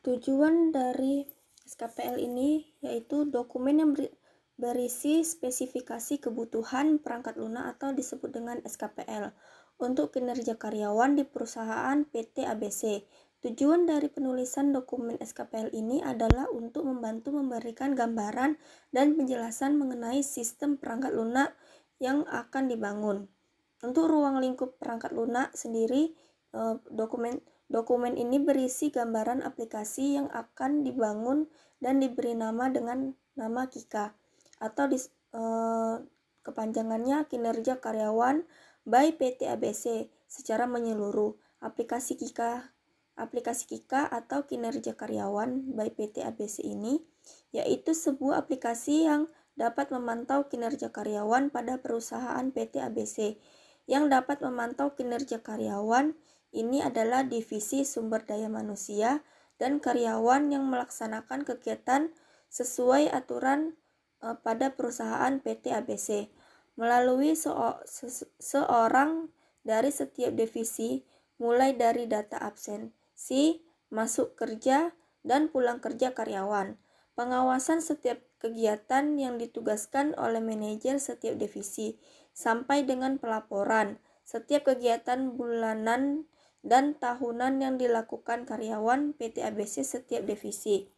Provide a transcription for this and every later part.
Tujuan dari SKPL ini yaitu dokumen yang berisi spesifikasi kebutuhan perangkat lunak atau disebut dengan SKPL untuk kinerja karyawan di perusahaan PT ABC. Tujuan dari penulisan dokumen SKPL ini adalah untuk membantu memberikan gambaran dan penjelasan mengenai sistem perangkat lunak yang akan dibangun. Untuk ruang lingkup perangkat lunak sendiri, dokumen ini berisi gambaran aplikasi yang akan dibangun dan diberi nama dengan nama KIKA atau kepanjangannya kinerja karyawan by PT ABC secara menyeluruh. Aplikasi KIKA atau kinerja karyawan by PT ABC ini yaitu sebuah aplikasi yang dapat memantau kinerja karyawan pada perusahaan PT ABC. Yang dapat memantau kinerja karyawan ini adalah divisi sumber daya manusia dan karyawan yang melaksanakan kegiatan sesuai aturan pada perusahaan PT ABC. Melalui seorang dari setiap divisi, mulai dari data absensi, masuk kerja, dan pulang kerja karyawan. Pengawasan setiap kegiatan yang ditugaskan oleh manajer setiap divisi, sampai dengan pelaporan setiap kegiatan bulanan dan tahunan yang dilakukan karyawan PT ABC setiap divisi.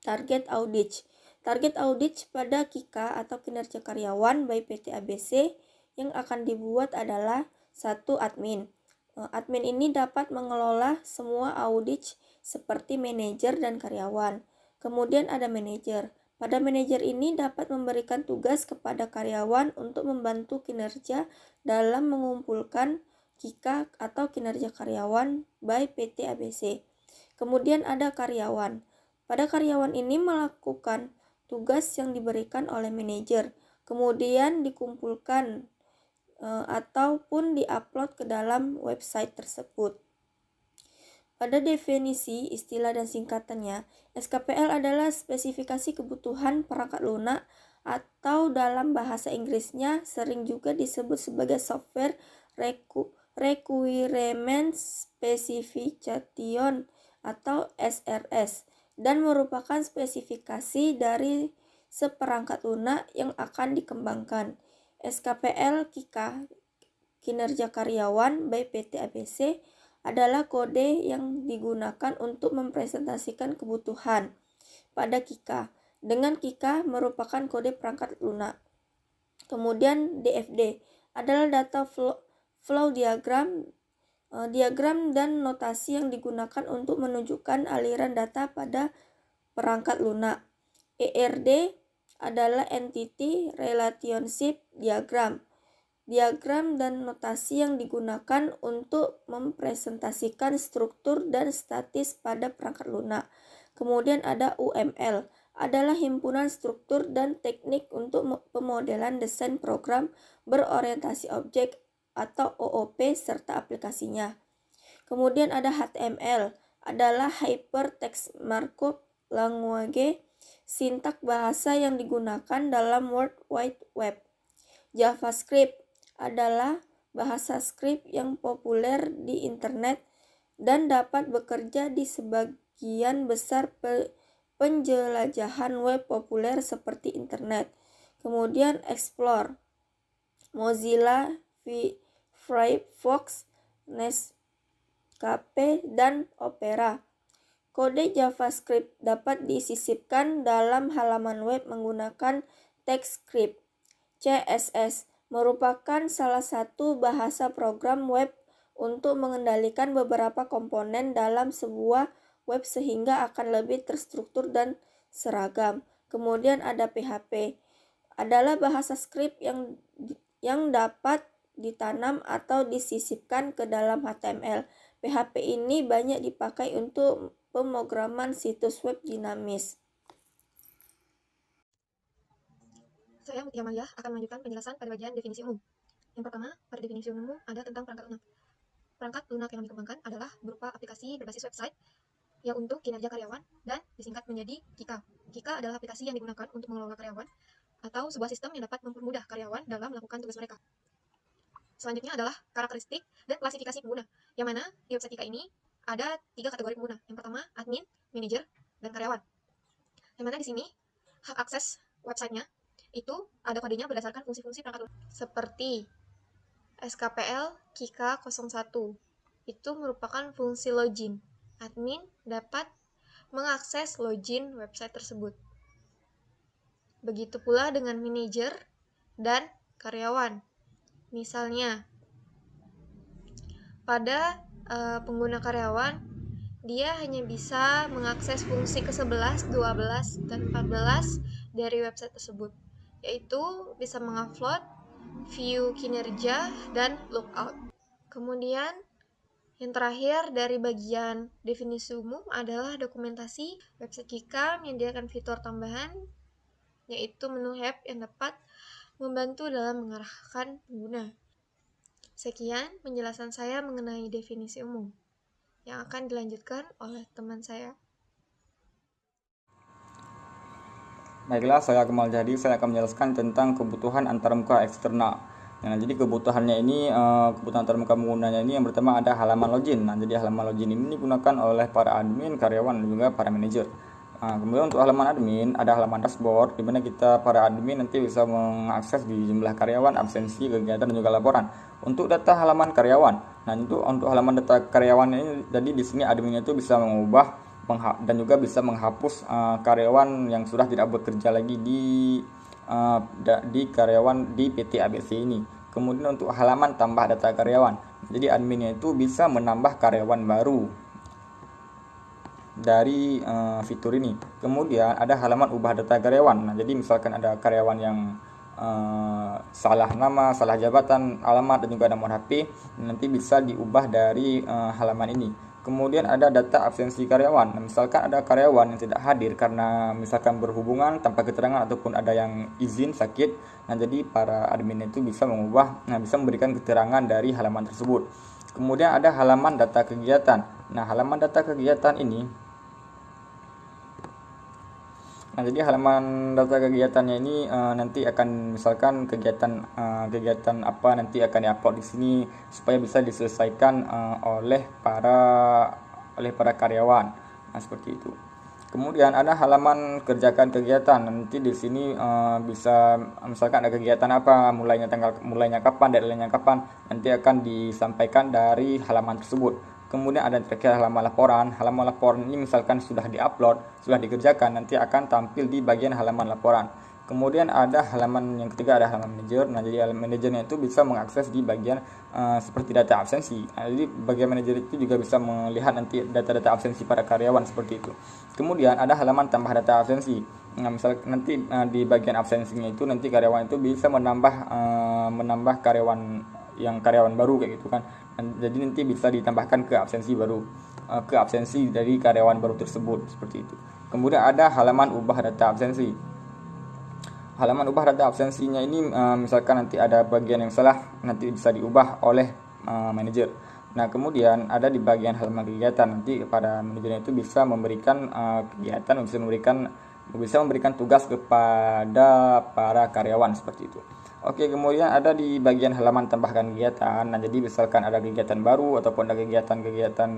Target audit. Target audit pada KIKA atau kinerja karyawan by PT ABC yang akan dibuat adalah 1. Admin. Admin ini dapat mengelola semua audit seperti manajer dan karyawan. Kemudian ada manajer. Pada manajer ini dapat memberikan tugas kepada karyawan untuk membantu kinerja dalam mengumpulkan KIKA atau kinerja karyawan by PT ABC. Kemudian ada karyawan. Pada karyawan ini melakukan tugas yang diberikan oleh manajer, kemudian dikumpulkan ataupun diupload ke dalam website tersebut. Pada definisi, istilah dan singkatannya, SKPL adalah spesifikasi kebutuhan perangkat lunak atau dalam bahasa Inggrisnya sering juga disebut sebagai Software Requirement Specification atau SRS dan merupakan spesifikasi dari seperangkat lunak yang akan dikembangkan. SKPL KIKA, kinerja karyawan by PT ABC, adalah kode yang digunakan untuk mempresentasikan kebutuhan pada KIKA. Dengan KIKA merupakan kode perangkat lunak. Kemudian DFD adalah data flow diagram dan notasi yang digunakan untuk menunjukkan aliran data pada perangkat lunak. ERD adalah Entity Relationship Diagram. Diagram dan notasi yang digunakan untuk mempresentasikan struktur dan statis pada perangkat lunak. Kemudian ada UML, adalah himpunan struktur dan teknik untuk pemodelan desain program berorientasi objek atau OOP serta aplikasinya. Kemudian ada HTML, adalah Hypertext Markup Language, sintak bahasa yang digunakan dalam World Wide Web. JavaScript adalah bahasa script yang populer di internet dan dapat bekerja di sebagian besar penjelajahan web populer seperti internet. Kemudian Explore, Mozilla, Firefox, Netscape, dan Opera. Kode JavaScript dapat disisipkan dalam halaman web menggunakan TypeScript. CSS merupakan salah satu bahasa program web untuk mengendalikan beberapa komponen dalam sebuah web sehingga akan lebih terstruktur dan seragam. Kemudian ada PHP, adalah bahasa script yang dapat ditanam atau disisipkan ke dalam HTML. PHP ini banyak dipakai untuk pemrograman situs web dinamis. Saya Mutia Malia akan melanjutkan penjelasan pada bagian definisi umum. Yang pertama, pada definisi umum ada tentang perangkat lunak. Perangkat lunak yang dikembangkan adalah berupa aplikasi berbasis website yang untuk kinerja karyawan dan disingkat menjadi KIKA. KIKA adalah aplikasi yang digunakan untuk mengelola karyawan atau sebuah sistem yang dapat mempermudah karyawan dalam melakukan tugas mereka. Selanjutnya adalah karakteristik dan klasifikasi pengguna, yang mana di website KIKA ini ada 3 kategori pengguna. Yang pertama, admin, manajer, dan karyawan. Yang mana di sini hak akses websitenya itu ada kodenya berdasarkan fungsi-fungsi perangkat lunak. Seperti SKPL KIKA 01. Itu merupakan fungsi login. Admin dapat mengakses login website tersebut. Begitu pula dengan manajer dan karyawan. Misalnya, pada pengguna karyawan, dia hanya bisa mengakses fungsi ke-11, 12, dan 14 dari website tersebut, yaitu bisa mengupload, view kinerja, dan logout. Kemudian, yang terakhir dari bagian definisi umum adalah dokumentasi. Website Kika menyediakan fitur tambahan, yaitu menu help yang dapat membantu dalam mengarahkan pengguna. Sekian penjelasan saya mengenai definisi umum, yang akan dilanjutkan oleh teman saya. Baiklah, saya Kemal Jadi, saya akan menjelaskan tentang kebutuhan antarmuka eksternal. Nah, jadi kebutuhannya ini, kebutuhan antarmuka penggunanya ini yang pertama ada halaman login. Nah, jadi halaman login ini digunakan oleh para admin, karyawan, dan juga para manajer. Kemudian untuk halaman admin ada halaman dashboard, di mana kita para admin nanti bisa mengakses di jumlah karyawan, absensi, kegiatan, dan juga laporan. Untuk data halaman karyawan, nah itu untuk halaman data karyawan ini, jadi di sini admin itu bisa mengubah dan juga bisa menghapus karyawan yang sudah tidak bekerja lagi di karyawan di PT ABC ini. Kemudian untuk halaman tambah data karyawan, jadi adminnya itu bisa menambah karyawan baru dari fitur ini. Kemudian ada halaman ubah data karyawan. Nah, jadi misalkan ada karyawan yang salah nama, salah jabatan, alamat, dan juga nomor HP, nanti bisa diubah dari halaman ini. Kemudian ada data absensi karyawan. Nah, misalkan ada karyawan yang tidak hadir karena misalkan berhubungan tanpa keterangan ataupun ada yang izin sakit, nah jadi para admin itu bisa bisa memberikan keterangan dari halaman tersebut. Kemudian ada halaman data kegiatan. Nah, halaman data kegiatan ini, nah jadi halaman data kegiatannya ini nanti akan misalkan kegiatan apa nanti akan diupload di sini supaya bisa diselesaikan oleh para karyawan. Nah, seperti itu. Kemudian ada halaman kerjakan kegiatan. Nanti di sini bisa misalkan ada kegiatan apa, mulainya kapan, deadline-nya kapan, nanti akan disampaikan dari halaman tersebut. Kemudian ada terakhir halaman laporan. Halaman laporan ini misalkan sudah diupload, sudah dikerjakan, nanti akan tampil di bagian halaman laporan. Kemudian ada halaman yang ketiga, ada halaman manajer. Nah, jadi manajernya itu bisa mengakses di bagian seperti data absensi. Nah, jadi bagian manajer itu juga bisa melihat nanti data-data absensi para karyawan seperti itu. Kemudian ada halaman tambah data absensi. Nah, misal nanti di bagian absensinya itu nanti karyawan itu bisa menambah karyawan baru kayak gitu kan. Jadi nanti bisa ditambahkan ke absensi dari karyawan baru tersebut seperti itu. Kemudian ada halaman ubah data absensi. Halaman ubah data absensinya ini misalkan nanti ada bagian yang salah, nanti bisa diubah oleh manajer. Nah, kemudian ada di bagian halaman kegiatan, nanti pada manajernya itu bisa memberikan kegiatan, bisa memberikan tugas kepada para karyawan seperti itu. Oke, kemudian ada di bagian halaman tambahkan kegiatan. Nah, jadi misalkan ada kegiatan baru ataupun ada kegiatan-kegiatan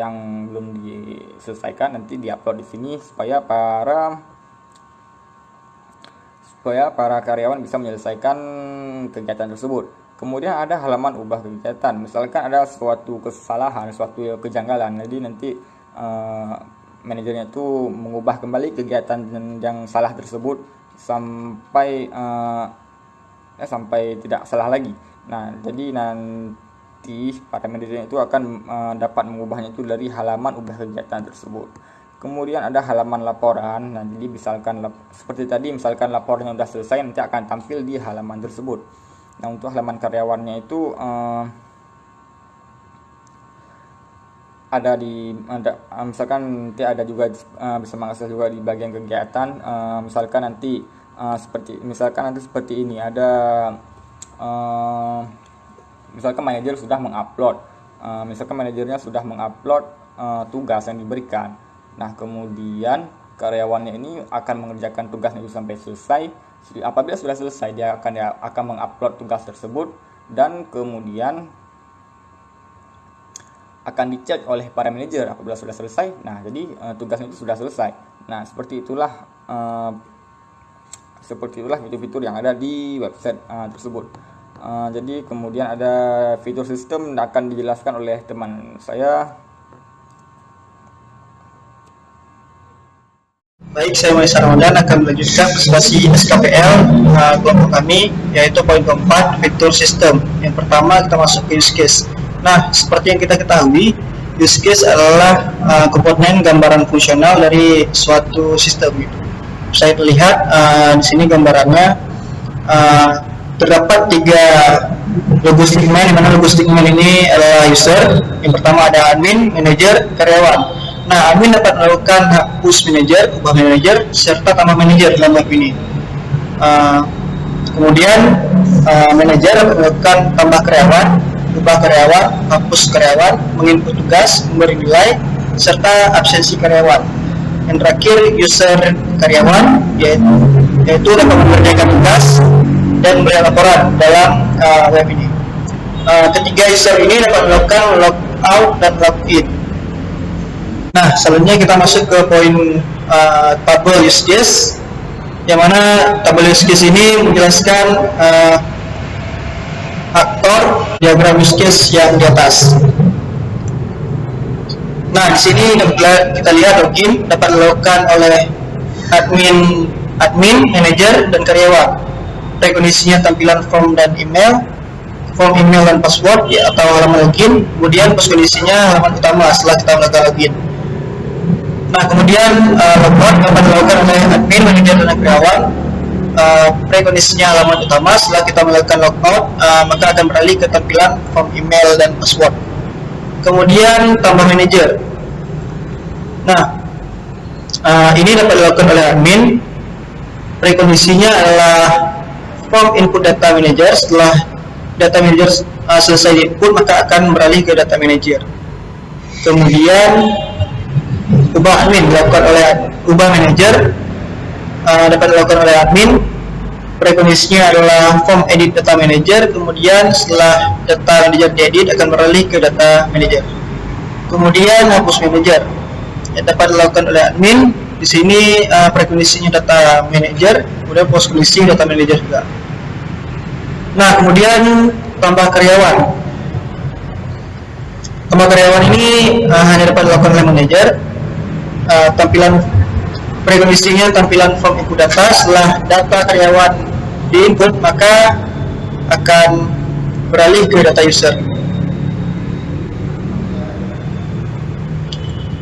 yang belum diselesaikan, nanti diupload di sini supaya para karyawan bisa menyelesaikan kegiatan tersebut. Kemudian ada halaman ubah kegiatan. Misalkan ada suatu kesalahan, suatu kejanggalan, jadi nanti manajernya itu mengubah kembali kegiatan yang salah tersebut sampai tidak salah lagi. Nah, jadi nanti para manajernya itu akan dapat mengubahnya itu dari halaman ubah kegiatan tersebut. Kemudian ada halaman laporan. Nah, jadi misalkan seperti tadi, misalkan laporannya sudah selesai, nanti akan tampil di halaman tersebut. Nah, untuk halaman karyawannya itu misalkan nanti ada juga bisa mengakses juga di bagian kegiatan. Misalkan nanti seperti ini ada misalkan manajer sudah mengupload manajernya sudah mengupload tugas yang diberikan. Nah, kemudian karyawannya ini akan mengerjakan tugasnya itu sampai selesai. Apabila sudah selesai, dia akan mengupload tugas tersebut, dan kemudian akan dicek oleh para manajer apabila sudah selesai. Nah, jadi tugasnya itu sudah selesai. Nah, seperti itulah fitur-fitur yang ada di website tersebut. Jadi kemudian ada fitur sistem yang akan dijelaskan oleh teman saya. Baik, saya Maisa Ramadan akan melanjutkan presentasi SKPL kelompok kami, yaitu poin keempat, fitur sistem. Yang pertama kita masuk ke use case. Nah, seperti yang kita ketahui, use case adalah komponen gambaran fungsional dari suatu sistem. Saya lihat di sini gambarannya terdapat 3 logo segmen, di mana logo segmen ini adalah user. Yang pertama ada admin, manager, karyawan. Nah, admin dapat melakukan hapus manajer, ubah manajer, serta tambah manajer dalam web ini. Kemudian manajer dapat melakukan tambah karyawan, ubah karyawan, hapus karyawan, menginput tugas, memberi nilai, serta absensi karyawan. Yang terakhir user karyawan, yaitu dapat mengerjakan tugas dan memberi laporan dalam web ini. Ketiga user ini dapat melakukan logout dan login. Nah, selanjutnya kita masuk ke poin tabel use case, yang mana tabel use case ini menjelaskan aktor diagram use case yang di atas. Nah, di sini kita lihat login dapat dilakukan oleh admin, manajer, dan karyawan. Kondisinya tampilan form dan email, form email dan password atau halaman login. Kemudian kondisinya halaman utama setelah kita melakukan login. Nah, kemudian logout dapat dilakukan oleh admin, manajer, dan karyawan. Prekondisinya halaman utama. Setelah kita melakukan logout, maka akan beralih ke tampilan form email dan password. Kemudian tambah manajer. Nah, ini dapat dilakukan oleh admin. Prekondisinya adalah form input data manager. Setelah data manager selesai diinput, maka akan beralih ke data manager. Kemudian ubah admin dilakukan oleh ubah manager, dapat dilakukan oleh admin. Prekondisinya adalah form edit data manager. Kemudian setelah data manager diedit, akan beralih ke data manager. Kemudian hapus manager yang dapat dilakukan oleh admin. Di sini prekondisinya data manager, kemudian post kondisi data manager juga. Nah, kemudian tambah karyawan. Tambah karyawan ini hanya dapat dilakukan oleh manajer. Tampilan prekondisinya tampilan form input data. Setelah data karyawan diinput, maka akan beralih ke data user.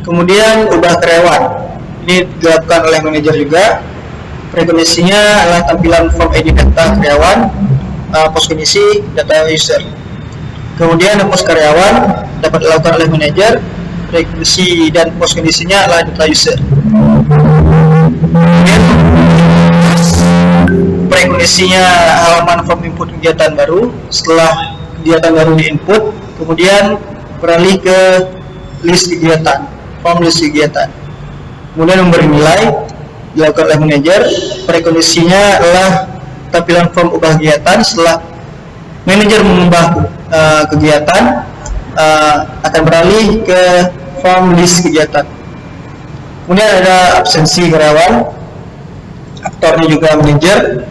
Kemudian ubah karyawan, ini dilakukan oleh manajer juga. Prekondisinya adalah tampilan form edit data karyawan, post kondisi data user. Kemudian hapus karyawan dapat dilakukan oleh manajer. Prekondisi dan post kondisinya adalah data user. Kemudian prekondisinya halaman form input kegiatan baru. Setelah kegiatan baru diinput, kemudian beralih ke list kegiatan, form list kegiatan. Kemudian memberi nilai dilakukan oleh manajer. Prekondisinya adalah tampilan form ubah kegiatan. Setelah manajer mengubah kegiatan, akan beralih ke form list kegiatan. Kemudian ada absensi karyawan, aktornya juga manajer.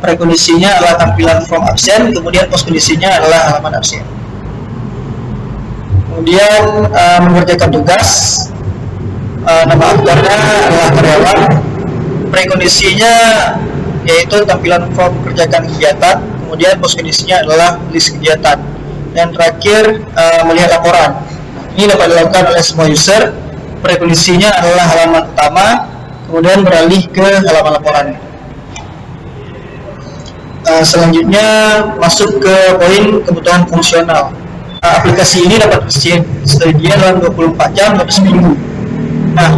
Prekondisinya adalah tampilan form absen, kemudian post kondisinya adalah halaman absen. Kemudian mengerjakan tugas, nama aktornya adalah karyawan. Prekondisinya yaitu tampilan form mengerjakan kegiatan, kemudian post kondisinya adalah list kegiatan. Dan terakhir melihat laporan. Ini dapat dilakukan oleh semua user. Prekondisinya adalah halaman utama, kemudian beralih ke halaman laporan. Selanjutnya masuk ke poin kebutuhan fungsional. Aplikasi ini dapat tersedia dalam 24 jam atau seminggu. Nah,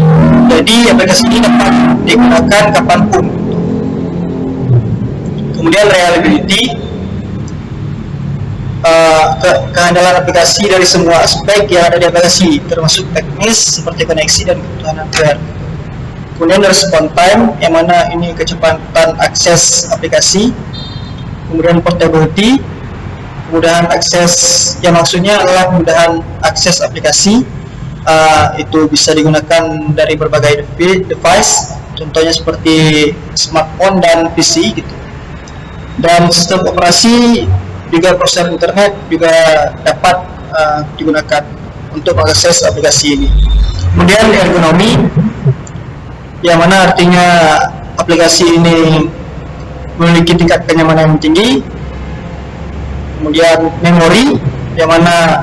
jadi aplikasi ini dapat digunakan kapanpun. Kemudian reliability, kehandalan aplikasi dari semua aspek yang ada di aplikasi, termasuk teknis seperti koneksi dan kebutuhan hardware. Kemudian respon time, yang mana ini kecepatan akses aplikasi. Kemudian portability, kemudahan akses, yang maksudnya adalah kemudahan akses aplikasi. Itu bisa digunakan dari berbagai device, contohnya seperti smartphone dan PC gitu. Dan sistem operasi juga prosesor internet juga dapat digunakan untuk mengakses aplikasi ini. Kemudian ergonomi, yang mana artinya aplikasi ini memiliki tingkat kenyamanan yang tinggi. Kemudian memori, yang mana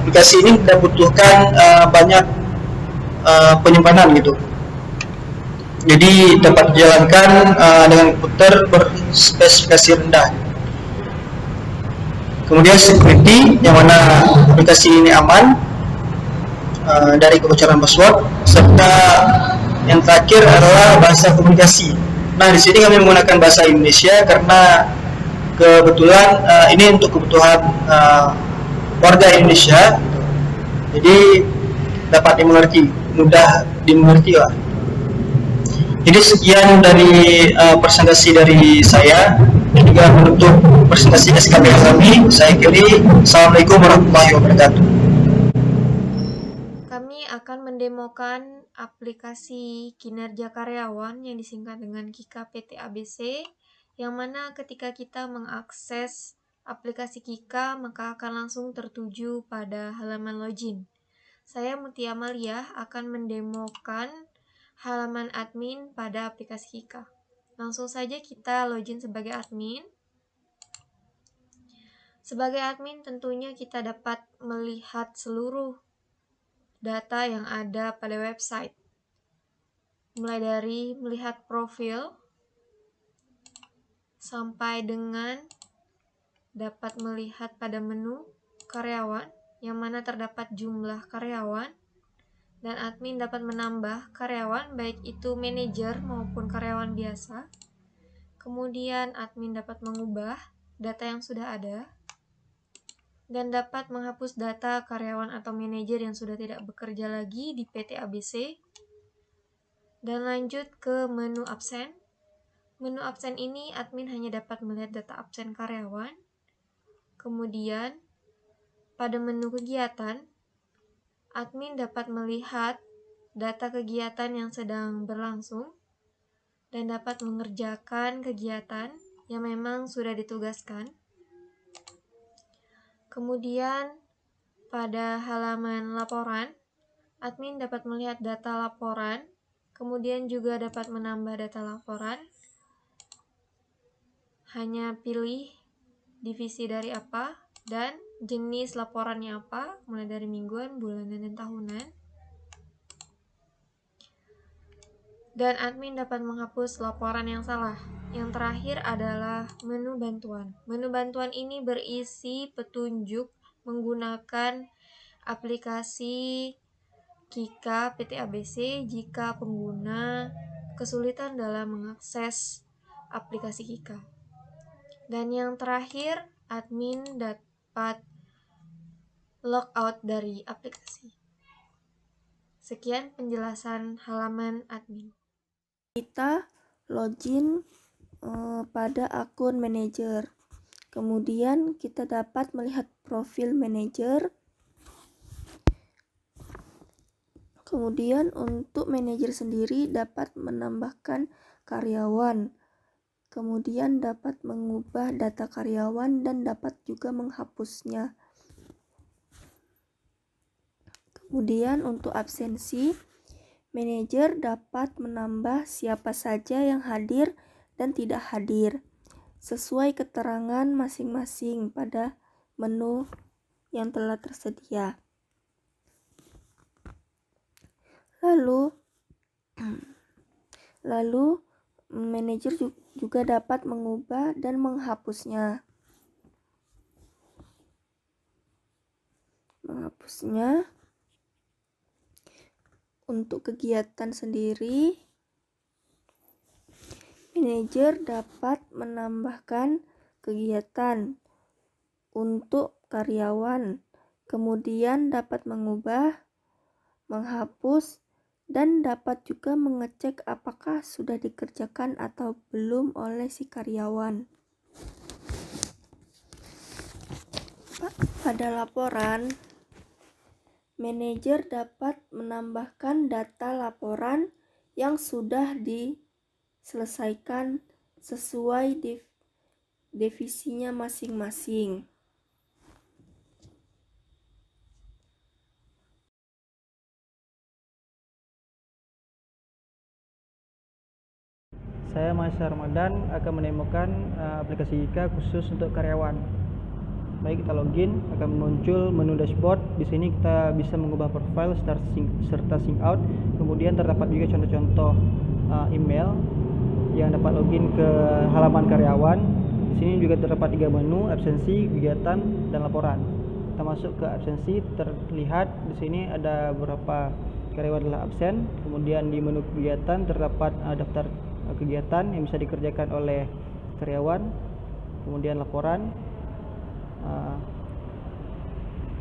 aplikasi ini tidak butuhkan banyak penyimpanan gitu. Jadi dapat dijalankan dengan komputer berspesifikasi rendah. Kemudian security, yang mana aplikasi ini aman dari kebocoran password, serta yang terakhir adalah bahasa komunikasi. Nah, di sini kami menggunakan bahasa Indonesia karena kebetulan ini untuk kebutuhan warga Indonesia, jadi dapat dimengerti, mudah dimengerti lah. Jadi sekian dari presentasi dari saya, dan juga menutup presentasi SKB kami. Saya kiri, Assalamualaikum warahmatullahi wabarakatuh. Kami akan mendemokan aplikasi kinerja karyawan yang disingkat dengan KIKA PT ABC, yang mana ketika kita mengakses aplikasi KIKA maka akan langsung tertuju pada halaman login. Saya Mutia Amalia akan mendemokan halaman admin pada aplikasi KIKA. Langsung saja kita login sebagai admin. Sebagai admin tentunya kita dapat melihat seluruh data yang ada pada website. Mulai dari melihat profil sampai dengan dapat melihat pada menu karyawan, yang mana terdapat jumlah karyawan, dan admin dapat menambah karyawan baik itu manajer maupun karyawan biasa. Kemudian admin dapat mengubah data yang sudah ada dan dapat menghapus data karyawan atau manajer yang sudah tidak bekerja lagi di PT ABC. Dan lanjut ke menu absen. Menu absen ini admin hanya dapat melihat data absen karyawan. Kemudian pada menu kegiatan, admin dapat melihat data kegiatan yang sedang berlangsung dan dapat mengerjakan kegiatan yang memang sudah ditugaskan. Kemudian pada halaman laporan, admin dapat melihat data laporan, kemudian juga dapat menambah data laporan. Hanya pilih divisi dari apa dan jenis laporannya apa, mulai dari mingguan, bulanan, dan tahunan. Dan admin dapat menghapus laporan yang salah. Yang terakhir adalah menu bantuan. Menu bantuan ini berisi petunjuk menggunakan aplikasi KIKA PT ABC jika pengguna kesulitan dalam mengakses aplikasi KIKA. Dan yang terakhir, admin dapat logout dari aplikasi. Sekian penjelasan halaman admin. Kita login pada akun manajer. Kemudian kita dapat melihat profil manajer. Kemudian untuk manajer sendiri dapat menambahkan karyawan. Kemudian dapat mengubah data karyawan dan dapat juga menghapusnya. Kemudian untuk absensi, manajer dapat menambah siapa saja yang hadir dan tidak hadir sesuai keterangan masing-masing pada menu yang telah tersedia. Lalu manajer juga dapat mengubah dan menghapusnya. Untuk kegiatan sendiri, manajer dapat menambahkan kegiatan untuk karyawan, kemudian dapat mengubah, menghapus, dan dapat juga mengecek apakah sudah dikerjakan atau belum oleh si karyawan. Pada laporan, manajer dapat menambahkan data laporan yang sudah diselesaikan sesuai divisinya masing-masing. Saya Masya Ramadan akan menemukan aplikasi KIKA khusus untuk karyawan. Baik, kita login, akan muncul menu dashboard. Di sini kita bisa mengubah profile serta sync out. Kemudian terdapat juga contoh-contoh email yang dapat login ke halaman karyawan. Di sini juga terdapat 3 menu, absensi, kegiatan, dan laporan. Kita masuk ke absensi, terlihat di sini ada beberapa karyawan adalah absen. Kemudian di menu kegiatan terdapat daftar kegiatan yang bisa dikerjakan oleh karyawan. Kemudian laporan,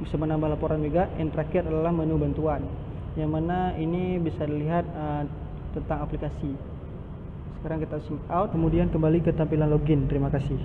bisa menambah laporan juga. Yang terakhir adalah menu bantuan, yang mana ini bisa dilihat tentang aplikasi. Sekarang kita sync out, kemudian kembali ke tampilan login. Terima kasih.